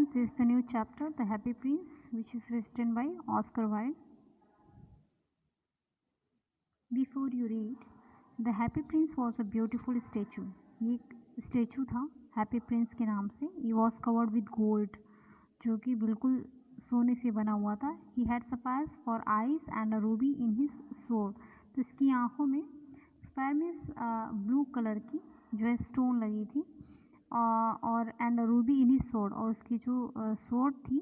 friends, this is the new chapter, The Happy Prince, which is written by Oscar Wilde. Before you read, The Happy Prince was a beautiful statue. ये एक statue था happy Prince के नाम से. He was covered with gold, जो कि बिल्कुल सोने से बना हुआ था. He had sapphires for eyes and a ruby in his sword. तो इसकी आँखों में सफ़ायर मीन्स ब्लू कलर की जो है स्टोन लगी थी, और and Ruby in he sword, और उसकी जो स्वॉर्ड थी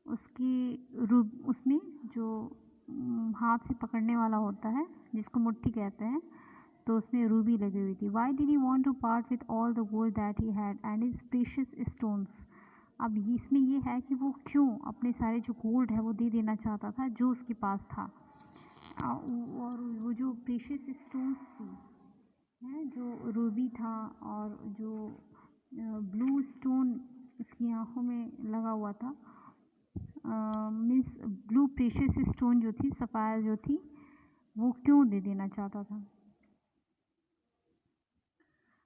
उसकी उसमें जो हाथ से पकड़ने वाला होता है जिसको मुट्ठी कहते हैं, तो उसमें रूबी लगी हुई थी. Why did he want to part with all the gold that he had and his precious stones. अब इसमें ये है कि वो क्यों अपने सारे जो गोल्ड है वो दे देना चाहता था जो उसके पास था, और वो जो प्रीशियस स्टोन्स थी है जो रूबी था और जो ब्लू स्टोन उसकी आँखों में लगा हुआ था, मीन्स ब्लू प्रेशियस स्टोन जो थी, सफ़ायर जो थी, वो क्यों दे देना चाहता था.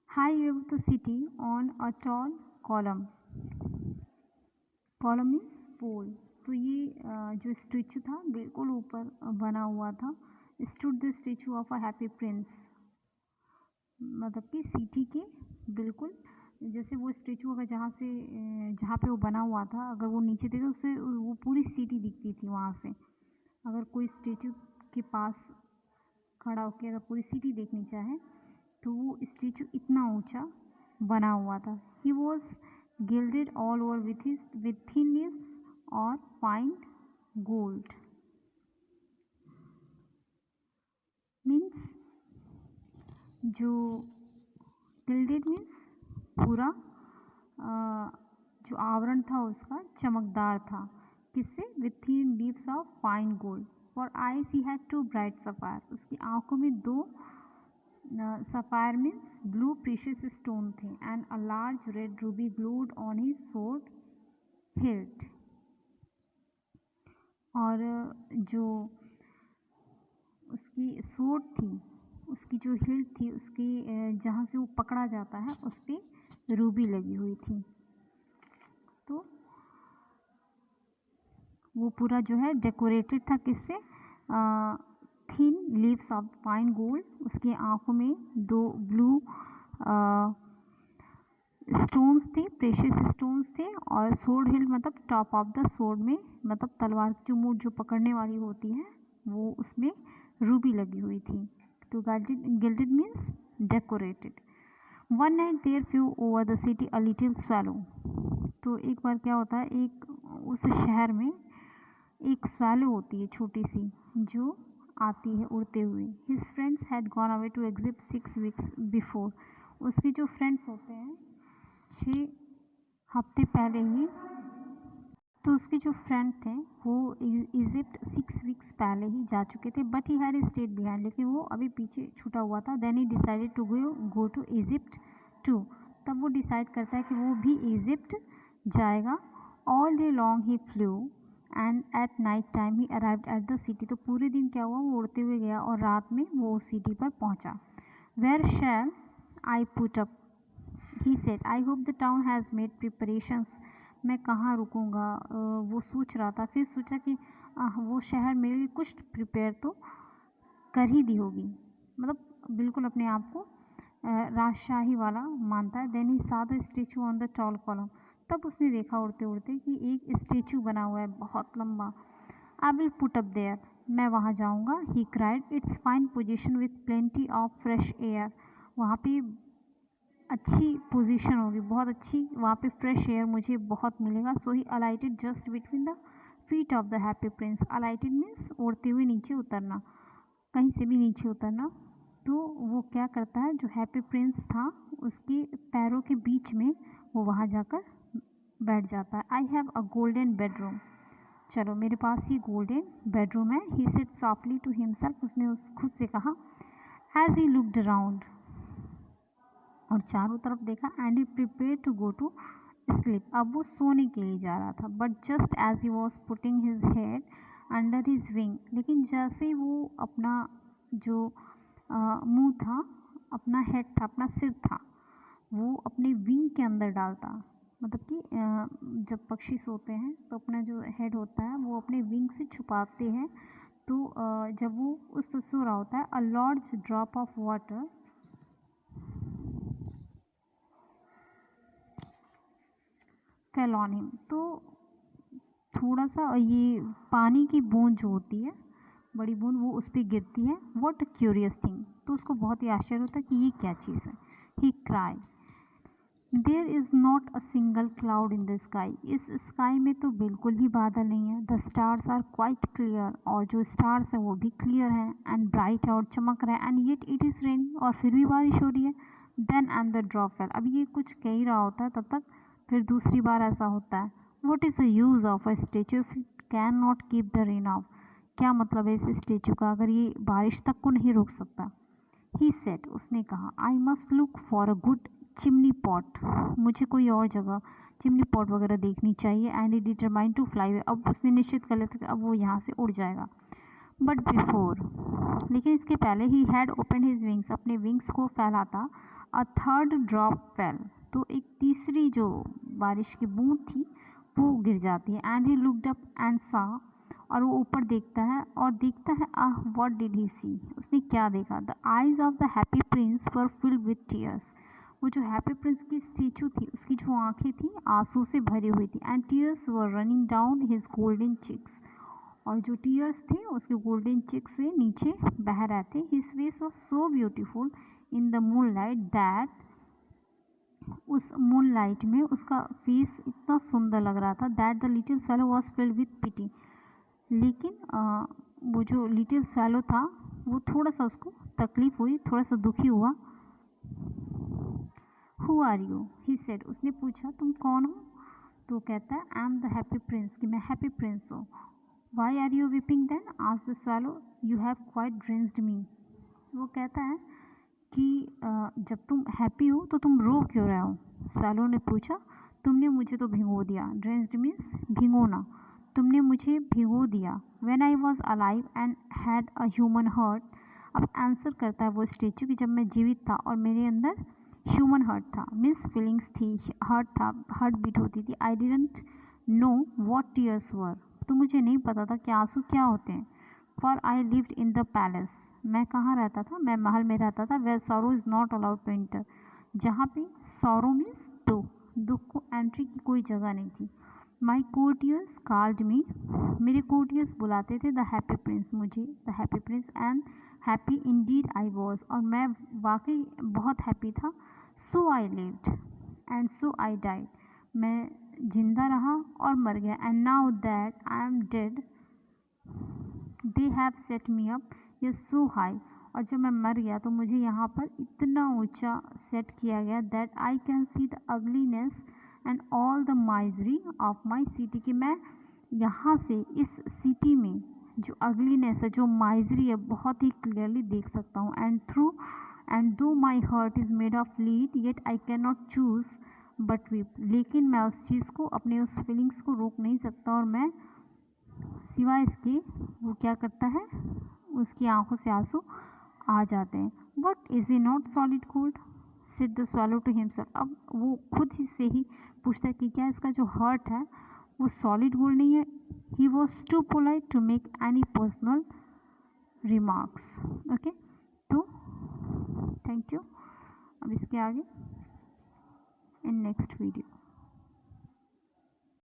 High over the city on a tall column. Column means pole. तो ये जो स्टैचू था बिल्कुल ऊपर बना हुआ था. Stood the statue of a happy Prince, मतलब कि सिटी के बिल्कुल जैसे वो स्टेचू अगर जहाँ पे वो बना हुआ था, अगर वो नीचे देखे उससे वो पूरी सिटी दिखती थी वहाँ से. अगर कोई स्टेचू के पास खड़ा होकर अगर पूरी सिटी देखनी चाहे तो वो स्टेचू इतना ऊंचा बना हुआ था. He was gilded all over with thin leaves और फाइन गोल्ड. मीन्स जो गिल्डेड मीन्स पूरा जो आवरण था उसका चमकदार था. किससे? With thin leaves of fine gold. For eyes he had two bright sapphire. उसकी आंखों में दो sapphire means blue precious stone थे. And a large red ruby glowed on his sword hilt. और जो उसकी स्वॉर्ड थी, उसकी जो हिल्ट थी, उसकी जहाँ से वो पकड़ा जाता है उस पर रूबी लगी हुई थी. तो वो पूरा जो है डेकोरेटेड था किससे? Thin leaves of fine gold. उसकी आंखों में दो ब्लू स्टोन्स थे, प्रेशियस स्टोन्स थे. और स्वॉर्ड हिल्ट मतलब टॉप ऑफ द स्वॉर्ड में, मतलब तलवार की जो मूठ जो पकड़ने वाली होती है वो उसमें रूबी लगी हुई थी. तो gilded means decorated. One night there flew over the city a little swallow. तो एक बार क्या होता है, एक उस शहर में एक स्वैलो होती है छोटी सी जो आती है उड़ते हुए. His friends had gone away to एग्जिट 6 वीक्स बिफोर. उसके जो फ्रेंड्स होते हैं 6 हफ्ते पहले ही, तो उसके जो फ्रेंड थे वो इजिप्ट 6 वीक्स पहले ही जा चुके थे. But he had stayed behind, लेकिन वो अभी पीछे छूटा हुआ था. Then he decided to go to Egypt too. तब वो डिसाइड करता है कि वो भी इजिप्ट जाएगा. All day long he flu and at night time he arrived at the city. तो पूरे दिन क्या हुआ, वो उड़ते हुए गया और रात में वो सिटी पर पहुंचा. Where shall I put up, he said. I hope the town has made preparations. मैं कहाँ रुकूंगा, वो सोच रहा था. फिर सोचा कि वो शहर मेरे लिए कुछ प्रिपेयर तो कर ही दी होगी, मतलब बिल्कुल अपने आप को राजशाही वाला मानता है. Then he saw the statue on the tall column. तब उसने देखा उड़ते उड़ते कि एक स्टेचू बना हुआ है बहुत लंबा. I will put up there, मैं वहाँ जाऊँगा. He cried. It's fine position with plenty of fresh air. वहाँ पे अच्छी पोजीशन होगी, बहुत अच्छी, वहाँ पे फ्रेश एयर मुझे बहुत मिलेगा. So he alighted just between the feet of the happy prince. Alighted means उड़ते हुए नीचे उतरना, कहीं से भी नीचे उतरना. तो वो क्या करता है, जो हैप्पी प्रिंस था उसके पैरों के बीच में वो वहाँ जाकर बैठ जाता है. I have a golden bedroom. चलो मेरे पास ये गोल्डन बेडरूम है. He said softly to himself. उसने खुद से कहा. एज ही लुक्ड अराउंड, और चारों तरफ देखा. And he prepare to go to sleep. अब वो सोने के लिए जा रहा था. But just as he was putting his head under his wing. लेकिन जैसे वो अपना जो मुंह था, अपना हेड था, अपना सिर था, वो अपने विंग के अंदर डालता, मतलब कि जब पक्षी सोते हैं तो अपना जो हेड होता है वो अपने विंग से छुपाते हैं। तो जब वो उस सो रहा होता है, a large drop of water fell on him, तो थोड़ा सा ये पानी की बूंद जो होती है, बड़ी बूंद, वो उस पर गिरती है। व्हाट अ क्यूरियस थिंग, तो उसको बहुत ही आश्चर्य होता है कि ये क्या चीज़ है। He cried, there is not a single cloud in the sky, इस स्काई में तो बिल्कुल भी बादल नहीं है। The stars are quite clear, और जो स्टार्स हैं वो भी क्लियर हैं, एंड ब्राइट और चमक रहा है, and yet it is raining, और फिर भी बारिश हो रही है। Then and the drop fell, अब ये कुछ कह ही रहा होता है तब तक फिर दूसरी बार ऐसा होता है। What is the use of a statue if it can not keep the rain of, क्या मतलब है इस स्टेचू का अगर ये बारिश तक को नहीं रोक सकता। ही सेड, उसने कहा, I must look for a good chimney pot, मुझे कोई और जगह चिमनी पॉट वगैरह देखनी चाहिए। And he determined to fly away, अब उसने निश्चित कर लिया था कि अब वो यहाँ से उड़ जाएगा। बट बिफोर, लेकिन इसके पहले, he had open his wings, अपने विंग्स को फैलाता, अ थर्ड ड्रॉप फेल, तो एक तीसरी जो बारिश की बूंद थी वो गिर जाती है। And he looked up and सा, और वो ऊपर देखता है और देखता है, व्हाट डिड ही सी, उसने क्या देखा। The eyes of the happy Prince were filled with tears, वो जो हैप्पी प्रिंस की स्टैचू थी उसकी जो आंखें थी आंसू से भरी हुई थी। And tears were running down his golden cheeks, और जो टीयर्स थे उसके गोल्डन चिक्स से नीचे बह रहे थे। His face was so beautiful in the moonlight that, उस मून लाइट में उसका फेस इतना सुंदर लग रहा था, that the little swallow was filled with pity, लेकिन वो जो लिटिल स्वैलो था वो थोड़ा सा उसको तकलीफ हुई, थोड़ा सा दुखी हुआ। Who are you, he said, उसने पूछा तुम कौन हो। तो कहता है, I am the happy prince, कि मैं हैप्पी प्रिंस हूँ। Why are you weeping then, asked the swallow, you have quite drenched me, वो कहता है कि जब तुम हैप्पी हो तो तुम रो क्यों रहे हो। स्वैलो ने पूछा, तुमने मुझे तो भिगो दिया, ड्रेंस्ड मीन्स भिगोना, तुमने मुझे भिगो दिया। When I was alive and had a human heart, अब आंसर करता है वो स्टेचू कि जब मैं जीवित था और मेरे अंदर ह्यूमन हार्ट था, मीन्स फीलिंग्स थी, हार्ट था, हार्ट बीट होती थी। I didn't know what tears were, तो मुझे नहीं पता था कि आंसू क्या होते हैं। For I lived in the palace, मैं कहाँ रहता था, मैं महल में रहता था। Where sorrow is not allowed to enter, जहाँ पे सॉरो मीन्स दुख, दुख को एंट्री की कोई जगह नहीं थी। माई कोर्टियर्स कॉल्ड मी, मेरे कोर्टियर्स बुलाते थे द हैप्पी प्रिंस, मुझे the happy Prince, and happy indeed I was, और मैं वाकई बहुत हैप्पी था। So I lived and so I died, मैं जिंदा रहा और मर गया। And now that I am dead they have set me up ये सो हाई, और जब मैं मर गया तो मुझे यहाँ पर इतना ऊंचा सेट किया गया, that I can see the ugliness and all the misery of my city, कि मैं यहाँ से इस सिटी में जो अगलीनेस है, जो माइजरी है, बहुत ही क्लियरली देख सकता हूँ। एंड दो my heart is made of lead yet I can not choose but weep, लेकिन मैं उस चीज़ को, अपने उस फीलिंग्स को रोक नहीं सकता, और मैं सिवाय इसके, वो क्या करता है, उसकी आंखों से आंसू आ जाते हैं। But is he not solid gold, said the swallow to himself, अब वो खुद ही से ही पूछता है कि क्या इसका जो हार्ट है वो सॉलिड गोल्ड नहीं है। He was too polite to make any personal remarks. Okay, तो थैंक यू। अब इसके आगे इन नेक्स्ट वीडियो।